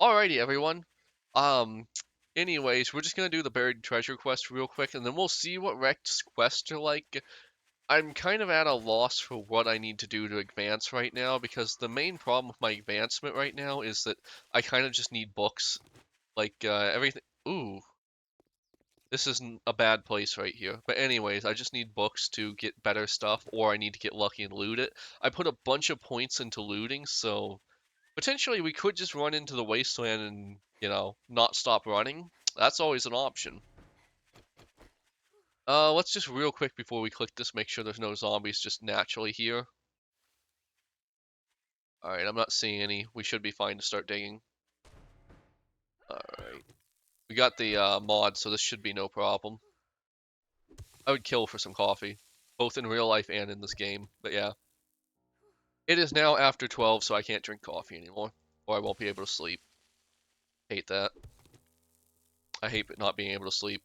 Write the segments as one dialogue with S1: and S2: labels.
S1: Alrighty, everyone. Um, Anyways, we're just gonna do the buried treasure quest real quick, and then we'll see what Rex quests are like. I'm kind of at a loss for what I need to do to advance right now, because the main problem with my advancement right now is that I kind of just need books. Everything. Ooh, this isn't a bad place right here. But anyways, I just need books to get better stuff, or I need to get lucky and loot it. I put a bunch of points into looting, so potentially we could just run into the wasteland and, not stop running. That's always an option. Let's just real quick before we click this, make sure there's no zombies just naturally here. Alright, I'm not seeing any. We should be fine to start digging. Alright. We got the mod, so this should be no problem. I would kill for some coffee, both in real life and in this game, but yeah. It is now after 12, so I can't drink coffee anymore, or I won't be able to sleep. Hate that. I hate not being able to sleep.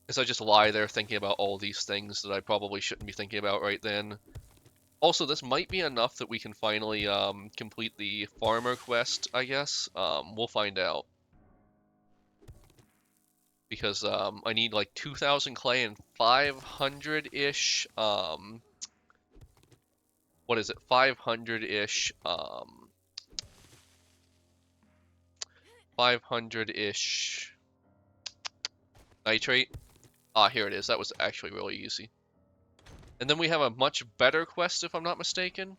S1: Because I just lie there thinking about all these things that I probably shouldn't be thinking about right then. Also, this might be enough that we can finally complete the farmer quest, I guess. We'll find out. Because I need like 2,000 clay and 500-ish, what is it, 500-ish, 500-ish nitrate. Ah, here it is. That was actually really easy. And then we have a much better quest, if I'm not mistaken.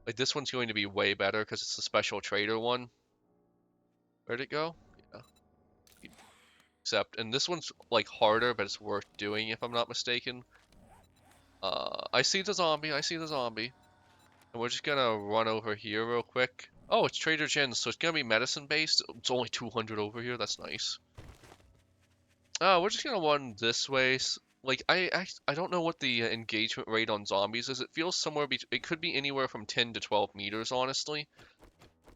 S1: Like, this one's going to be way better because it's the special trader one. Where'd it go? Yeah. Except, and this one's, like, harder, but it's worth doing, if I'm not mistaken. I see the zombie. I see the zombie. And we're just gonna run over here real quick. Oh, it's Trader Jen's, so it's gonna be medicine-based. It's only 200 over here. That's nice. We're just gonna run this way. Like, I don't know what the engagement rate on zombies is. It feels somewhere it could be anywhere from 10 to 12 meters, honestly.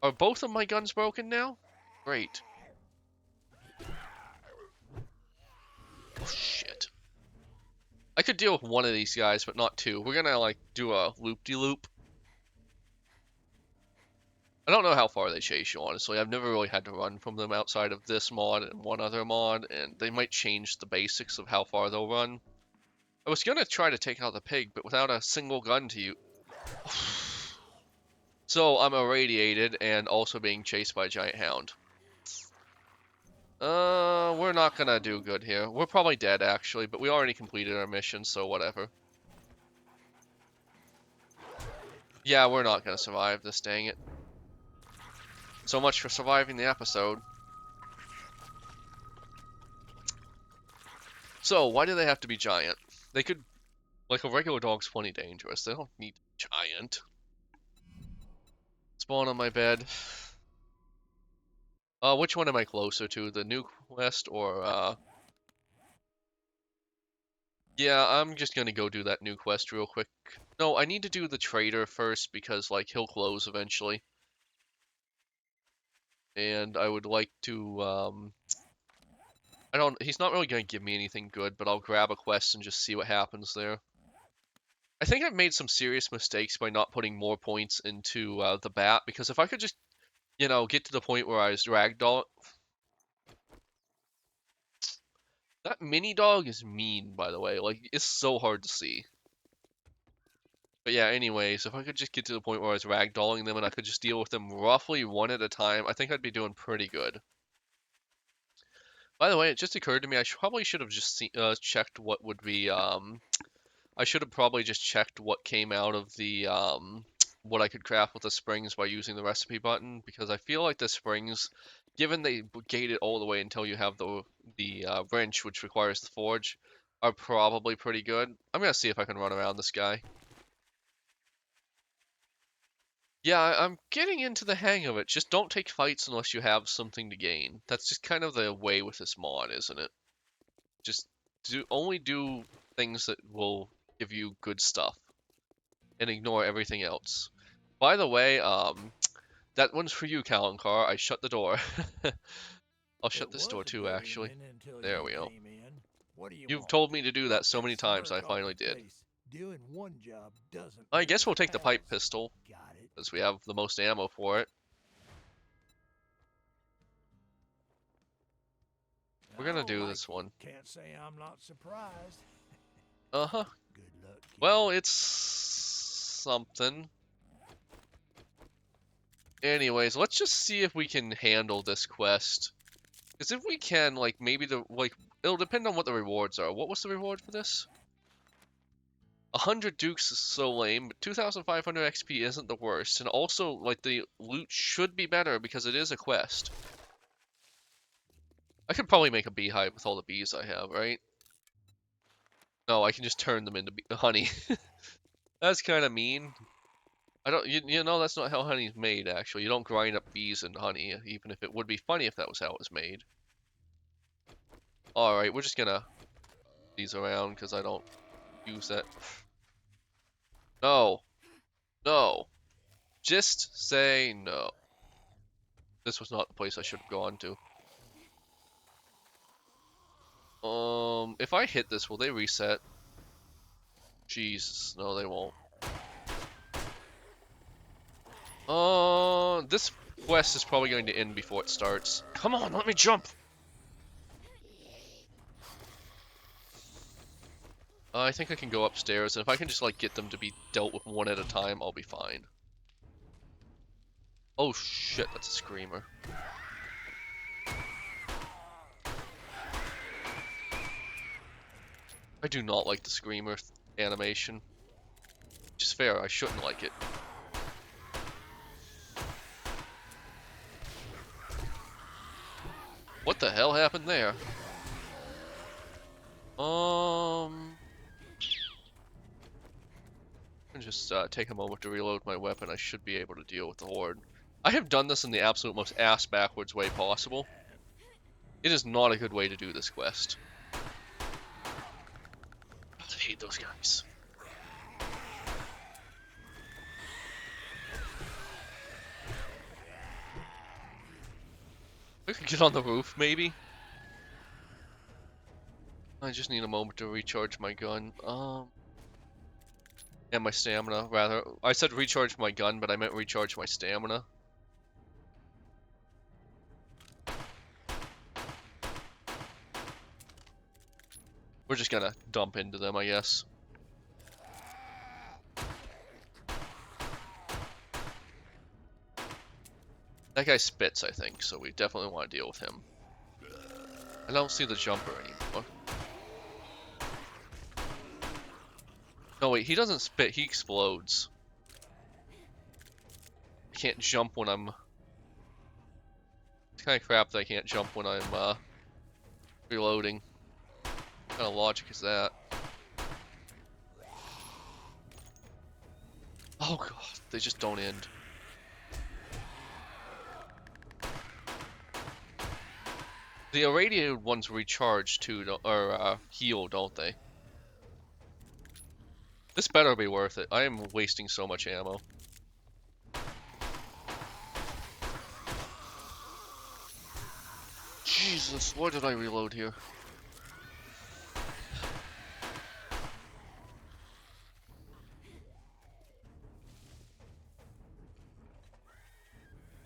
S1: Are both of my guns broken now? Great. Oh, shit. I could deal with one of these guys, but not two. We're gonna, like, do a loop-de-loop. I don't know how far they chase you, honestly. I've never really had to run from them outside of this mod and one other mod, and they might change the basics of how far they'll run. I was gonna try to take out the pig, but without a single gun to use. So I'm irradiated and also being chased by a giant hound. We're not gonna do good here. We're probably dead, actually, but we already completed our mission, so whatever. Yeah, we're not gonna survive this, dang it. So much for surviving the episode. So, why do they have to be giant? They could... Like, a regular dog's plenty dangerous. They don't need giant. Spawn on my bed. Which one am I closer to? The new quest or, Yeah, I'm just gonna go do that new quest real quick. No, I need to do the trader first because, like, he'll close eventually. And I would like to, he's not really gonna give me anything good, but I'll grab a quest and just see what happens there. I think I've made some serious mistakes by not putting more points into, the bat, because if I could just, get to the point where I was ragdoll. That mini dog is mean, by the way. Like, it's so hard to see. But yeah, anyways, if I could just get to the point where I was ragdolling them and I could just deal with them roughly one at a time, I think I'd be doing pretty good. By the way, it just occurred to me I probably should have just checked what would be, I should have probably just checked what came out of the, what I could craft with the springs by using the recipe button, because I feel like the springs, given they gate it all the way until you have the wrench, which requires the forge, are probably pretty good. I'm gonna see if I can run around this guy. Yeah, I'm getting into the hang of it. Just don't take fights unless you have something to gain. That's just kind of the way with this mod, isn't it? Just only do things that will give you good stuff and ignore everything else. By the way, that one's for you, Kalancar. I shut the door. I'll shut this door too, actually. There we go. You've told me to do that so many times, I finally did.
S2: Doing one job doesn't
S1: I guess we'll take the pipe
S2: pass.
S1: pistol,
S2: Got it.
S1: because we have the most ammo for it. We're gonna do
S2: like
S1: this one.
S2: Can't say I'm not surprised.
S1: Uh-huh.
S2: Good luck, kid.
S1: Well, it's something. Anyways, let's just see if we can handle this quest. Because if we can, like, maybe it'll depend on what the rewards are. What was the reward for this? 100 dukes is so lame, but 2,500 XP isn't the worst. And also, like, the loot should be better because it is a quest. I could probably make a beehive with all the bees I have, right? No, I can just turn them into honey. That's kind of mean. I don't, you know, that's not how honey's made, actually. You don't grind up bees into honey, even if it would be funny if that was how it was made. Alright, we're just gonna these around because I don't use that. No. No. Just say no. This was not the place I should have gone to. If I hit this, will they reset? Jesus, no, they won't. This quest is probably going to end before it starts. Come on, let me jump! I think I can go upstairs, and if I can just, like, get them to be dealt with one at a time, I'll be fine. Oh shit, that's a screamer. I do not like the screamer animation. Which is fair, I shouldn't like it. What the hell happened there? Just take a moment to reload my weapon. I should be able to deal with the horde. I have done this in the absolute most ass-backwards way possible. It is not a good way to do this quest. I hate those guys. I could get on the roof, maybe? I just need a moment to recharge my gun. And my stamina, rather. I said recharge my gun, but I meant recharge my stamina. We're just gonna dump into them, I guess. That guy spits, I think, so we definitely want to deal with him. I don't see the jumper anymore. No, wait, he doesn't spit, he explodes. I can't jump when I'm... It's kind of crap that I can't jump when I'm, reloading. What kind of logic is that? Oh god, they just don't end. The irradiated ones recharge too, or heal, don't they? This better be worth it. I am wasting so much ammo. Jesus, why did I reload here?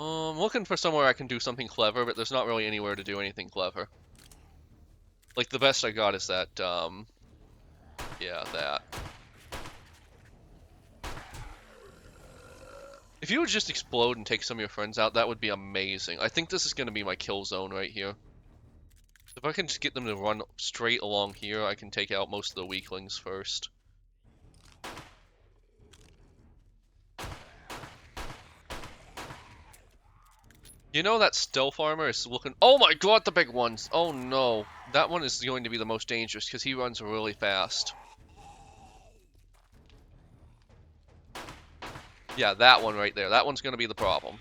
S1: Looking for somewhere I can do something clever, but there's not really anywhere to do anything clever. Like, the best I got is that, yeah, that. If you would just explode and take some of your friends out, that would be amazing. I think this is going to be my kill zone right here. If I can just get them to run straight along here, I can take out most of the weaklings first. You know that stealth armor is looking... Oh my god, the big ones! Oh no. That one is going to be the most dangerous, because he runs really fast. Yeah, that one right there. That one's going to be the problem.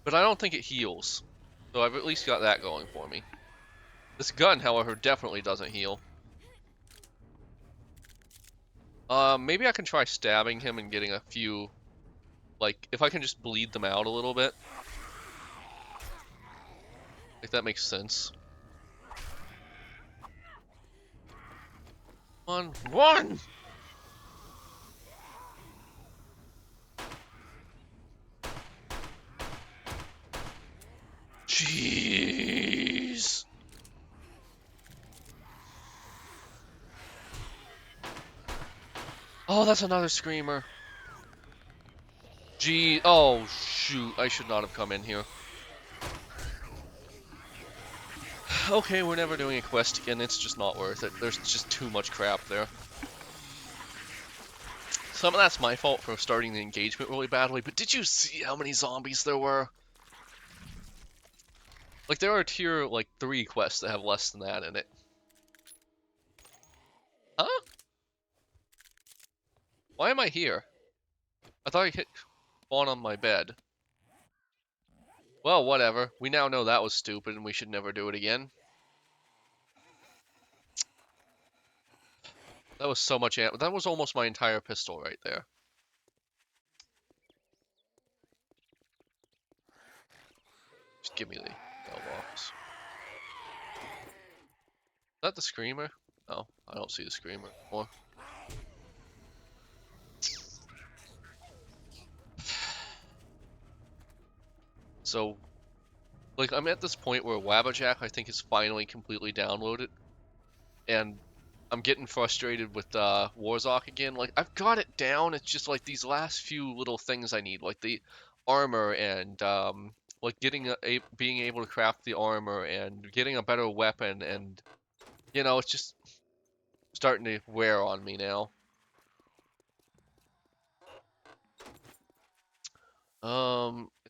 S1: But I don't think it heals. So I've at least got that going for me. This gun, however, definitely doesn't heal. Maybe I can try stabbing him and getting a few... Like, if I can just bleed them out a little bit. If that makes sense. Come on, run! Jeez. Oh, that's another screamer. Gee, oh shoot, I should not have come in here. Okay, we're never doing a quest again, it's just not worth it. There's just too much crap there. Some of that's my fault for starting the engagement really badly, but did you see how many zombies there were? Like, there are tier, like, 3 quests that have less than that in it. Huh? Why am I here? I thought I hit spawn on my bed. Well, whatever. We now know that was stupid and we should never do it again. That was so much ammo. That was almost my entire pistol right there. Just give me the mailbox. Is that the screamer? No, I don't see the screamer anymore. So, like, I'm at this point where Wabbajack, I think, is finally completely downloaded. And I'm getting frustrated with War3zuk again. Like, I've got it down. It's just, like, these last few little things I need. Like, the armor and, like, getting being able to craft the armor and getting a better weapon. And, you know, it's just starting to wear on me now.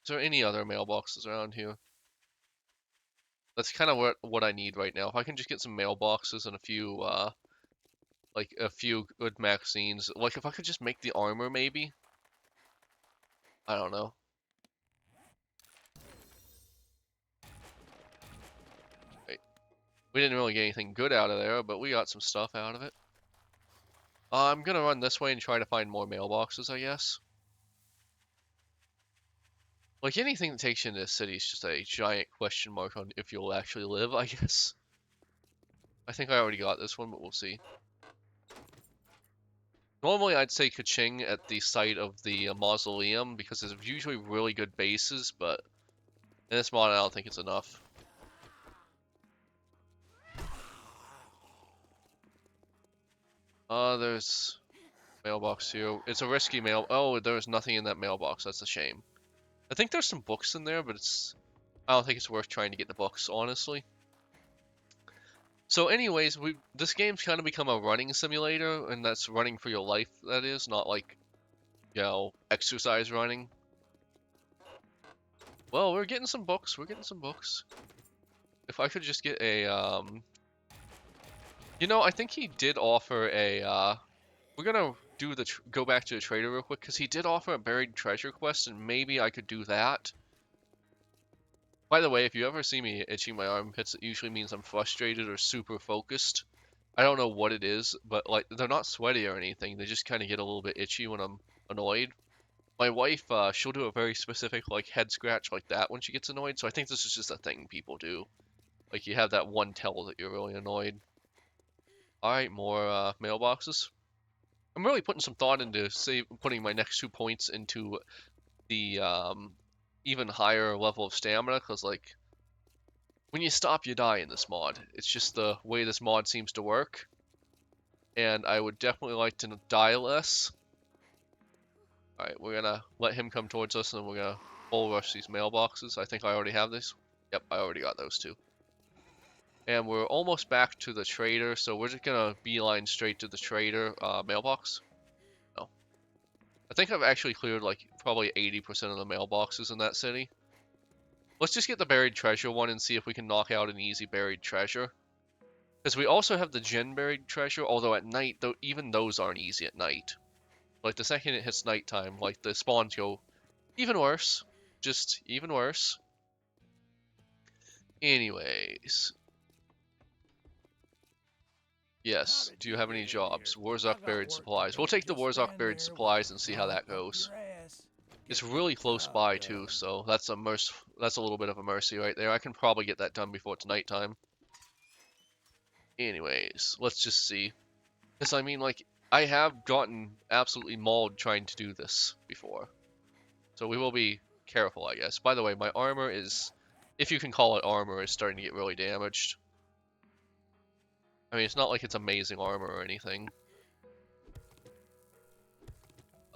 S1: Is there any other mailboxes around here? That's kind of what I need right now. If I can just get some mailboxes and a few, like, a few good magazines. Like, if I could just make the armor, maybe? I don't know. Wait. We didn't really get anything good out of there, but we got some stuff out of it. I'm gonna run this way and try to find more mailboxes, I guess. Like, anything that takes you into the city is just a giant question mark on if you'll actually live, I guess. I think I already got this one, but we'll see. Normally, I'd say Kaching at the site of the mausoleum, because there's usually really good bases, but in this mod, I don't think it's enough. There's mailbox here. It's a risky mail. Oh, there's nothing in that mailbox. That's a shame. I think there's some books in there, but I don't think it's worth trying to get the books, honestly. So anyways, this game's kind of become a running simulator, and that's running for your life, that is, not like, you know, exercise running. Well, we're getting some books. We're getting some books. If I could just get a, you know, I think he did offer a, we're gonna do go back to the trader real quick, because he did offer a buried treasure quest, and maybe I could do that. By the way, if you ever see me itching my armpits, it usually means I'm frustrated or super focused. I don't know what it is, but, like, they're not sweaty or anything. They just kind of get a little bit itchy when I'm annoyed. My wife, she'll do a very specific, like, head scratch like that when she gets annoyed, so I think this is just a thing people do. Like, you have that one tell that you're really annoyed. Alright, more mailboxes. I'm really putting some thought into putting my next 2 points into the even higher level of stamina, because, like, when you stop, you die in this mod. It's just the way this mod seems to work. And I would definitely like to die less. Alright, we're gonna let him come towards us, and we're gonna bull rush these mailboxes. I think I already have these. Yep, I already got those two. And we're almost back to the trader, so we're just gonna beeline straight to the trader mailbox. No. I think I've actually cleared, like, probably 80% of the mailboxes in that city. Let's just get the buried treasure one and see if we can knock out an easy buried treasure. Because we also have the gen buried treasure, although at night, though, even those aren't easy at night. Like, the second it hits nighttime, like, the spawns go even worse. Just even worse. Anyways. Yes, do you have any jobs? Wur3zuk buried supplies. We'll take the Wur3zuk buried supplies and see how that goes. It's really close by, too, so that's a little bit of a mercy right there. I can probably get that done before it's nighttime. Anyways, let's just see. Because, I mean, like, I have gotten absolutely mauled trying to do this before. So we will be careful, I guess. By the way, my armor is if you can call it armor, is starting to get really damaged. I mean, it's not like it's amazing armor or anything.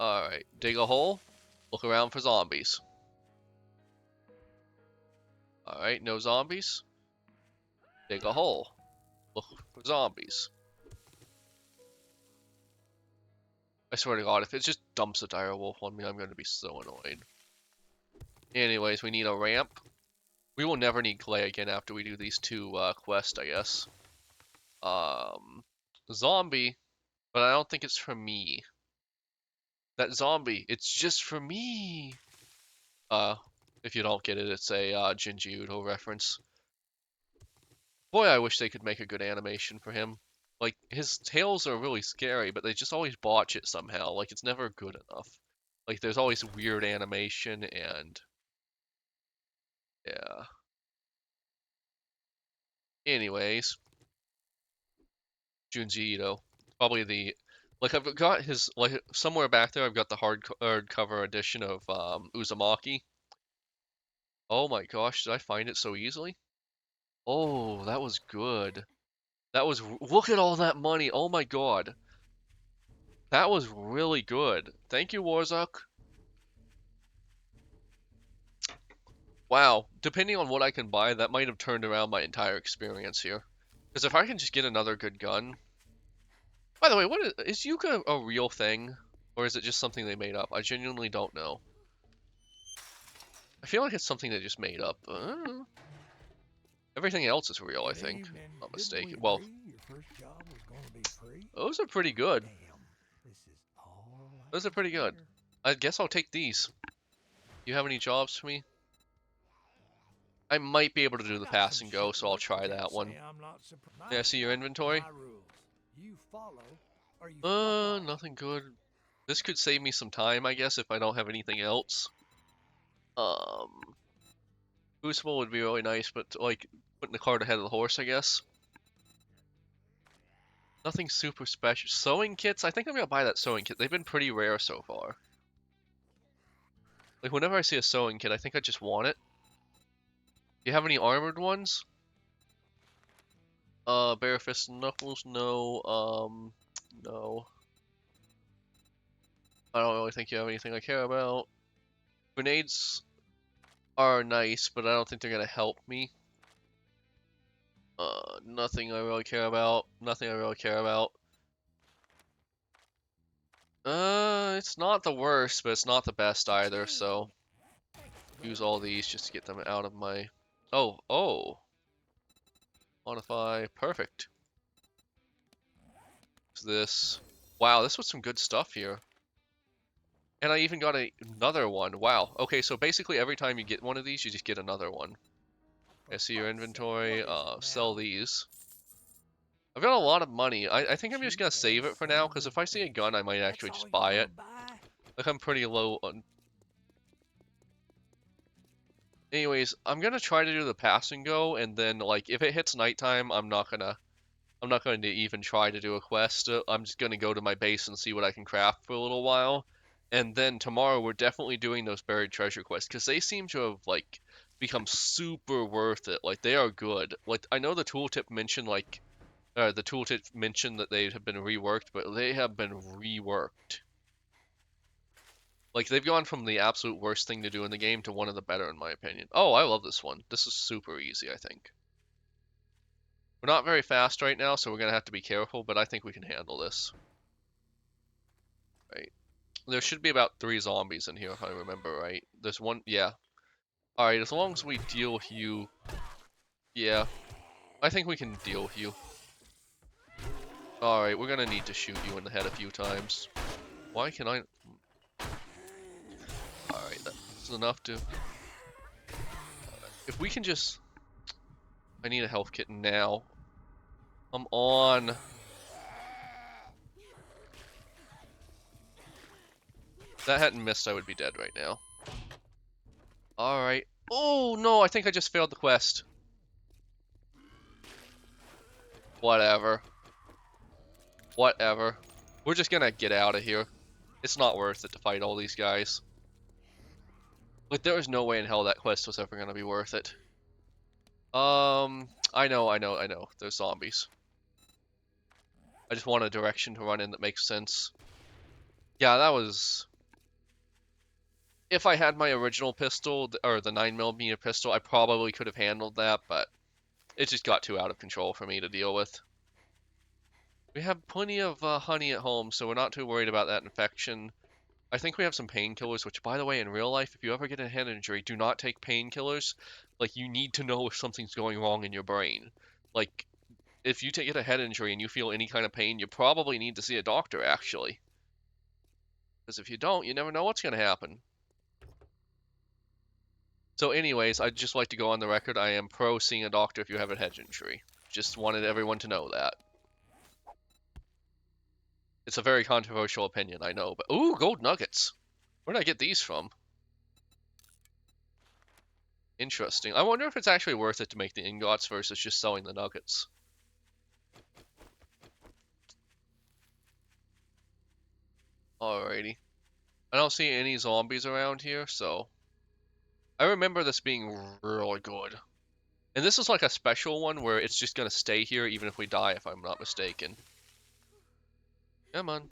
S1: Alright, dig a hole. Look around for zombies. Alright, no zombies. Dig a hole. Look for zombies. I swear to God, if it just dumps a dire wolf on me, I'm going to be so annoyed. Anyways, we need a ramp. We will never need clay again after we do these two quests, I guess. Zombie, but I don't think it's for me. That zombie, it's just for me. If you don't get it, it's a Jinji Udo reference. Boy, I wish they could make a good animation for him. Like, his tails are really scary, but they just always botch it somehow. Like, it's never good enough. Like, there's always weird animation, and... yeah. Anyways. Junji Ito. Probably the... like, I've got his... like, somewhere back there, I've got the hardcover edition of Uzumaki. Oh my gosh, did I find it so easily? Oh, that was good. That was... look at all that money! Oh my god. That was really good. Thank you, War3zuk. Wow, depending on what I can buy, that might have turned around my entire experience here. Because if I can just get another good gun... By the way, what is Yuka a real thing? Or is it just something they made up? I genuinely don't know. I feel like it's something they just made up. Everything else is real, I think. Not mistaken. Well, those are pretty good. Those are pretty good. I guess I'll take these. Do you have any jobs for me? I might be able to do the pass and go, so I'll try that one. Yeah, see your inventory? Nothing good. This could save me some time, I guess, if I don't have anything else. Boostable would be really nice, but, like, putting the cart ahead of the horse, I guess. Nothing super special. Sewing kits? I think I'm gonna buy that sewing kit. They've been pretty rare so far. Like, whenever I see a sewing kit, I think I just want it. Do you have any armored ones? Bare fist knuckles? No. No. I don't really think you have anything I care about. Grenades are nice, but I don't think they're gonna help me. Nothing I really care about. Nothing I really care about. It's not the worst, but it's not the best either, so... use all these just to get them out of my... oh! Modify, perfect. So this... wow, this was some good stuff here. And I even got another one. Wow. Okay, so basically every time you get one of these, you just get another one. I see your inventory. Sell these. I've got a lot of money. I think I'm just gonna save it for now, because if I see a gun, I might actually just buy it. Like, I'm pretty low on... anyways, I'm gonna try to do the pass and go, and then, like, if it hits nighttime, I'm not going to even try to do a quest. I'm just gonna go to my base and see what I can craft for a little while. And then tomorrow we're definitely doing those buried treasure quests, because they seem to have, like, become super worth it. Like, they are good. Like, I know the tooltip mentioned, like, the tooltip mentioned that they have been reworked, but they have been reworked. Like, they've gone from the absolute worst thing to do in the game to one of the better, in my opinion. Oh, I love this one. This is super easy, I think. We're not very fast right now, so we're gonna have to be careful, but I think we can handle this. Right. There should be about 3 zombies in here, if I remember right. There's one, yeah. Alright, as long as we deal with you... yeah. I think we can deal with you. Alright, we're gonna need to shoot you in the head a few times. Why can I... alright, that's enough to... if we can just... I need a health kit now. Come on. If that hadn't missed, I would be dead right now. Alright. Oh, no, I think I just failed the quest. Whatever. Whatever. We're just gonna get out of here. It's not worth it to fight all these guys. Like, there was no way in hell that quest was ever gonna be worth it. I know. There's zombies. I just want a direction to run in that makes sense. Yeah, that was... If I had my original pistol, or the 9mm pistol, I probably could have handled that, but it just got too out of control for me to deal with. We have plenty of honey at home, so we're not too worried about that infection. I think we have some painkillers, which, by the way, in real life, if you ever get a head injury, do not take painkillers. Like, you need to know if something's going wrong in your brain. Like, if you get a head injury and you feel any kind of pain, you probably need to see a doctor, actually. Because if you don't, you never know what's going to happen. So anyways, I'd just like to go on the record, I am pro seeing a doctor if you have a head injury. Just wanted everyone to know that. It's a very controversial opinion, I know, but... Ooh, gold nuggets! Where did I get these from? Interesting. I wonder if it's actually worth it to make the ingots versus just selling the nuggets. Alrighty. I don't see any zombies around here, so... I remember this being really good. And this is like a special one where it's just gonna stay here even if we die, if I'm not mistaken. Come on.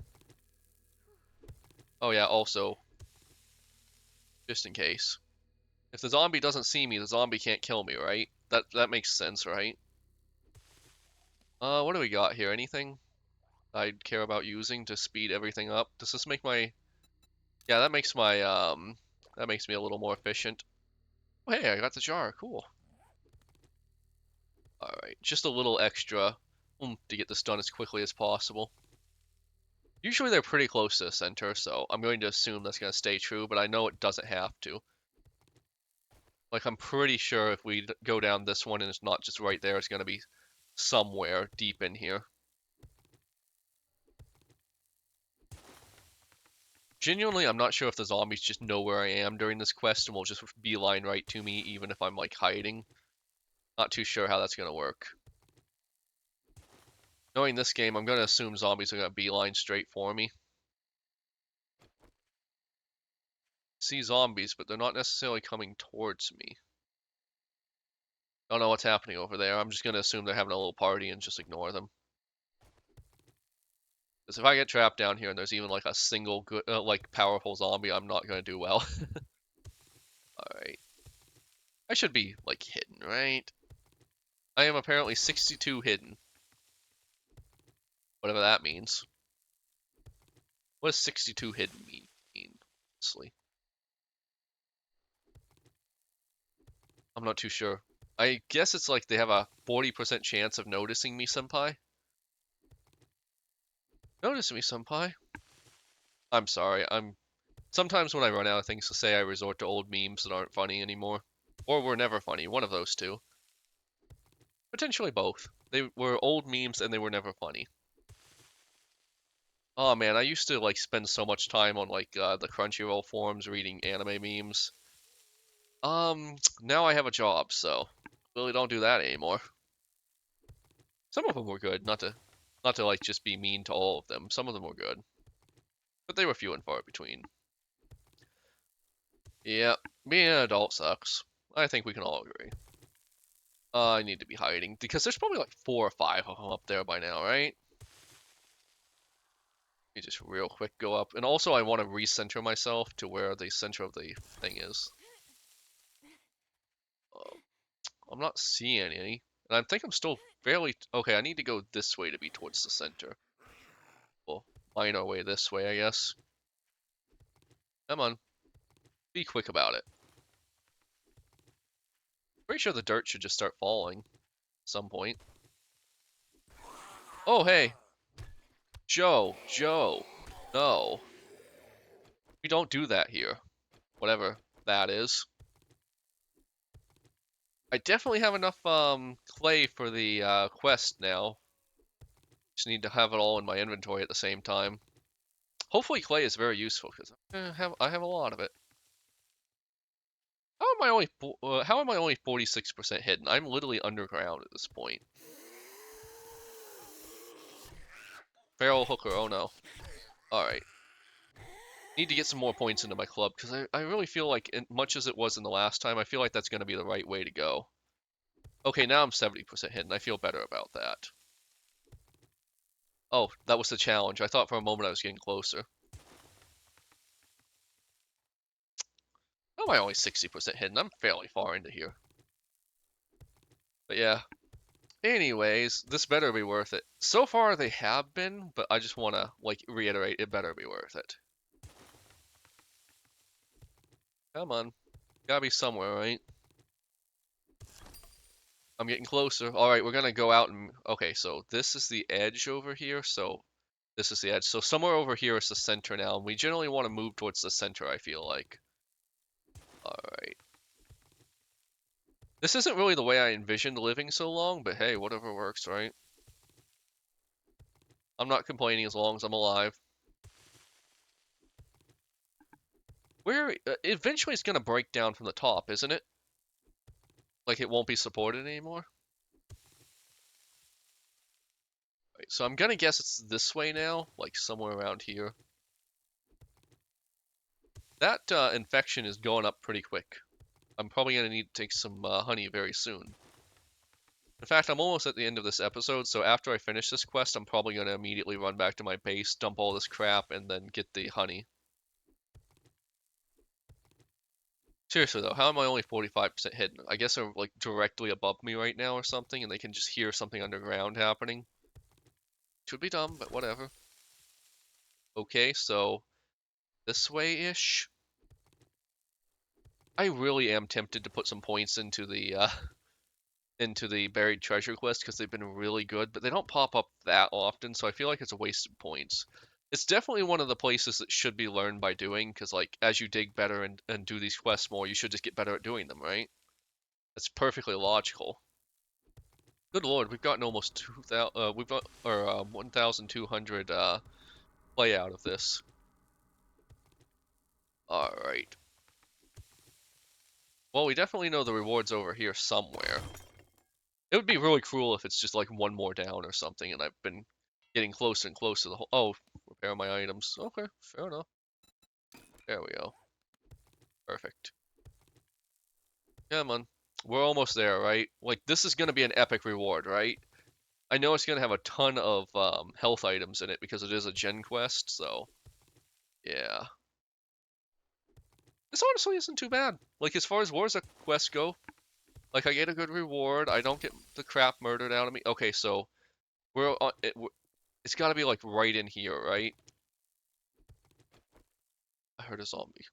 S1: Oh yeah, also, just in case. If the zombie doesn't see me, the zombie can't kill me, right? That makes sense, right? What do we got here? Anything I'd care about using to speed everything up? Does this make my... Yeah, that makes my, that makes me a little more efficient. Oh, hey, I got the jar. Cool. Alright, just a little extra to get this done as quickly as possible. Usually they're pretty close to the center, so I'm going to assume that's going to stay true, but I know it doesn't have to. Like, I'm pretty sure if we go down this one and it's not just right there, it's going to be somewhere deep in here. Genuinely, I'm not sure if the zombies just know where I am during this quest and will just beeline right to me, even if I'm, like, hiding. Not too sure how that's going to work. Knowing this game, I'm going to assume zombies are going to beeline straight for me. See zombies, but they're not necessarily coming towards me. Don't know what's happening over there. I'm just going to assume they're having a little party and just ignore them. Because if I get trapped down here and there's even like a single good, like powerful zombie, I'm not going to do well. Alright. I should be, like, hidden, right? I am apparently 62 hidden. Whatever that means. What does 62 hidden mean? Honestly, I'm not too sure. I guess it's like they have a 40% chance of noticing me, senpai. Notice me, senpai. I'm sorry, sometimes when I run out of things to say, I resort to old memes that aren't funny anymore. Or were never funny, one of those two. Potentially both. They were old memes and they were never funny. Oh man, I used to like spend so much time on like the Crunchyroll forums reading anime memes. Now I have a job, so really don't do that anymore. Some of them were good, not to like just be mean to all of them. Some of them were good, but they were few and far between. Yeah, being an adult sucks. I think we can all agree. I need to be hiding because there's probably like 4 or 5 of them up there by now, right? Let me just real quick go up, and also I want to recenter myself to where the center of the thing is. I'm not seeing any. And I think I'm still fairly... Okay, I need to go this way to be towards the center. We'll mine our way this way, I guess. Come on. Be quick about it. Pretty sure the dirt should just start falling at some point. Oh, hey. Joe. No. We don't do that here. Whatever that is. I definitely have enough clay for the quest now. Just need to have it all in my inventory at the same time. Hopefully clay is very useful because I have a lot of it. How am I only 46% hidden? I'm literally underground at this point. Feral hooker, oh no. Alright. Need to get some more points into my club, because I really feel like, much as it was in the last time, I feel like that's going to be the right way to go. Okay, now I'm 70% hidden. I feel better about that. Oh, that was the challenge. I thought for a moment I was getting closer. How am I only 60% hidden? I'm fairly far into here. But yeah. Anyways, this better be worth it. So far they have been, but I just want to like reiterate it better be worth it. Come on. Gotta be somewhere, right? I'm getting closer. Alright, we're gonna go out and... Okay, so this is the edge over here, so... This is the edge. So somewhere over here is the center now, and we generally want to move towards the center, I feel like. Alright. This isn't really the way I envisioned living so long, but hey, whatever works, right? I'm not complaining as long as I'm alive. Where... eventually it's gonna break down from the top, isn't it? Like it won't be supported anymore? Right, so I'm gonna guess it's this way now, like somewhere around here. That infection is going up pretty quick. I'm probably gonna need to take some honey very soon. In fact, I'm almost at the end of this episode, so after I finish this quest, I'm probably gonna immediately run back to my base, dump all this crap, and then get the honey. Seriously though, how am I only 45% hidden? I guess they're like directly above me right now or something, and they can just hear something underground happening. Should be dumb, but whatever. Okay, so this way-ish. I really am tempted to put some points into the buried treasure quest because they've been really good, but they don't pop up that often, so I feel like it's a waste of points. It's definitely one of the places that should be learned by doing, because like as you dig better and do these quests more, you should just get better at doing them, right? That's perfectly logical. Good lord, we've gotten almost 2,000. We've got or 1,200 play out of this. All right. Well, we definitely know the reward's over here somewhere. It would be really cruel if it's just like one more down or something, and I've been getting closer and closer the whole... Oh, repair my items. Okay, fair enough. There we go. Perfect. Come on. We're almost there, right? Like, this is gonna be an epic reward, right? I know it's gonna have a ton of health items in it because it is a gen quest, so... Yeah. This honestly isn't too bad. Like, as far as War3zuk quests go, like, I get a good reward, I don't get the crap murdered out of me. Okay, so... It's gotta be, like, right in here, right? I heard a zombie.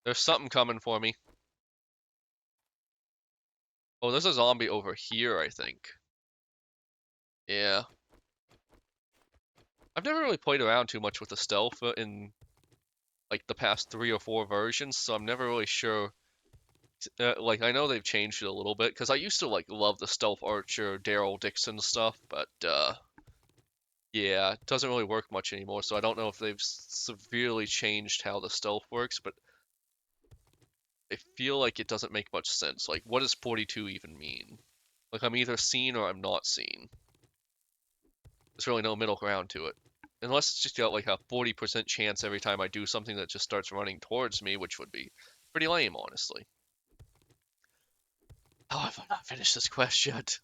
S1: There's something coming for me. Oh, there's a zombie over here, I think. Yeah. I've never really played around too much with the stealth in like the past 3 or 4 versions, so I'm never really sure. Like I know they've changed it a little bit because I used to like love the stealth archer Daryl Dixon stuff, but yeah, it doesn't really work much anymore. So I don't know if they've severely changed how the stealth works, but I feel like it doesn't make much sense. Like, what does 42 even mean? Like I'm either seen or I'm not seen. There's really no middle ground to it. Unless it's just got like a 40% chance every time I do something that just starts running towards me, which would be pretty lame, honestly. How have I not finished this quest yet?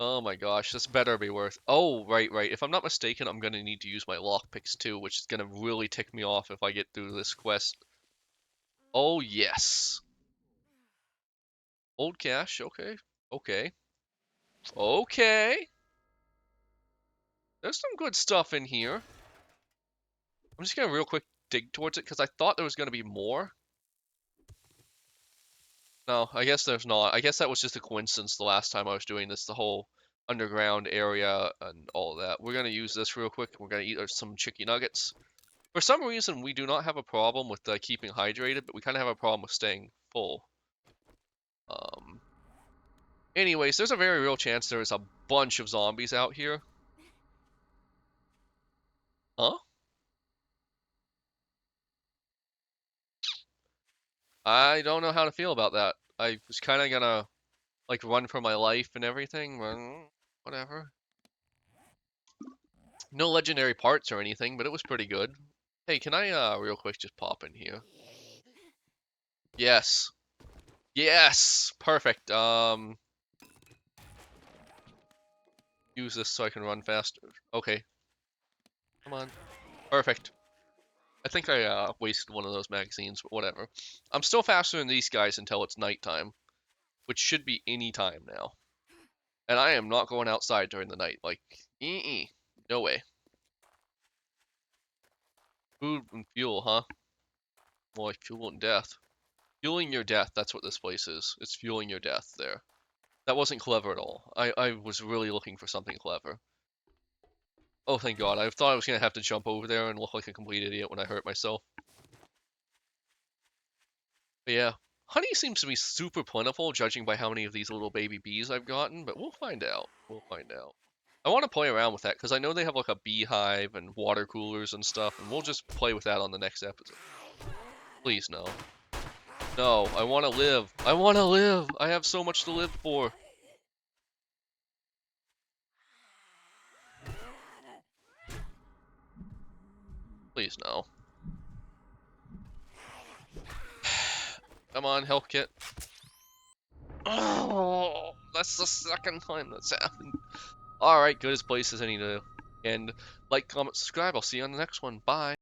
S1: Oh my gosh, this better be worth... Oh, right. If I'm not mistaken, I'm gonna need to use my lockpicks too, which is gonna really tick me off if I get through this quest. Oh, yes. Old cache, okay. Okay. Okay. There's some good stuff in here. I'm just gonna real quick dig towards it, because I thought there was gonna be more. No, I guess there's not. I guess that was just a coincidence the last time I was doing this, the whole underground area and all of that. We're going to use this real quick. We're going to eat some chicken nuggets. For some reason, we do not have a problem with keeping hydrated, but we kind of have a problem with staying full. Um, Anyways, there's a very real chance there is a bunch of zombies out here. Huh? I don't know how to feel about that. I was kind of gonna, like, run for my life and everything, but whatever. No legendary parts or anything, but it was pretty good. Hey, can I real quick just pop in here? Yes. Yes! Perfect. Use this so I can run faster. Okay. Come on. Perfect. I think I wasted one of those magazines, but whatever. I'm still faster than these guys until it's nighttime, which should be any time now. And I am not going outside during the night. Like, no way. Food and fuel, huh? More like fuel and death. Fueling your death, that's what this place is. It's fueling your death there. That wasn't clever at all. I was really looking for something clever. Oh, thank God. I thought I was going to have to jump over there and look like a complete idiot when I hurt myself. But yeah, honey seems to be super plentiful, judging by how many of these little baby bees I've gotten, but we'll find out. We'll find out. I want to play around with that, because I know they have like a beehive and water coolers and stuff, and we'll just play with that on the next episode. Please, no. No, I want to live. I want to live. I have so much to live for. Please, no. Come on, health kit. Oh, that's the second time that's happened. Alright, good as place as any to. And like, comment, subscribe. I'll see you on the next one. Bye.